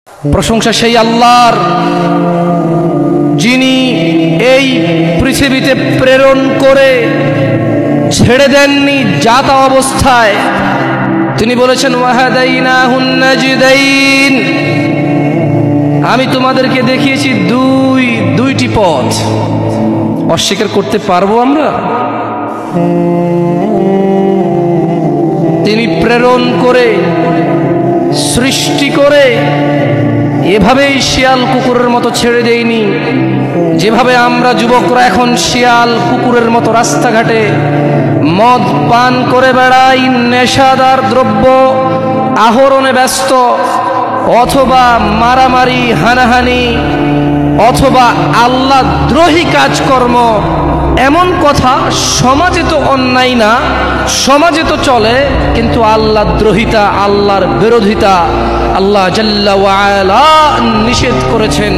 প্রশংসা সেই আল্লাহর যিনি এই পৃথিবীতে প্রেরণ করে ছেড়ে দেননি জাতা অবস্থায়। তিনি বলেছেন ওয়াহাদাইনাহুন নাজদাইন, আমি তোমাদেরকে দেখিয়েছি দুইটি পথ। অস্বীকার করতে পারবো আমরা? তিনি প্রেরণ করে সৃষ্টি করে এভাবেই শিয়াল কুকুরের মতো ছেড়ে দেয়নি। যেভাবে আমরা যুবকরা এখন শিয়াল কুকুরের মতো রাস্তাঘাটে মদ পান করে বেড়াই, নেশাদার দ্রব্য আহরণে ব্যস্ত, অথবা মারামারি হানাহানি, অথবা আল্লাহ দ্রোহী কাজকর্ম, এমন কথা সমাজে তো অন্যায় না, সমাজে তো চলে, কিন্তু আল্লাহ দ্রোহিতা, আল্লাহর বিরোধিতা আল্লাহ জাল্লা ওয়া আলা নিষেধ করেছেন।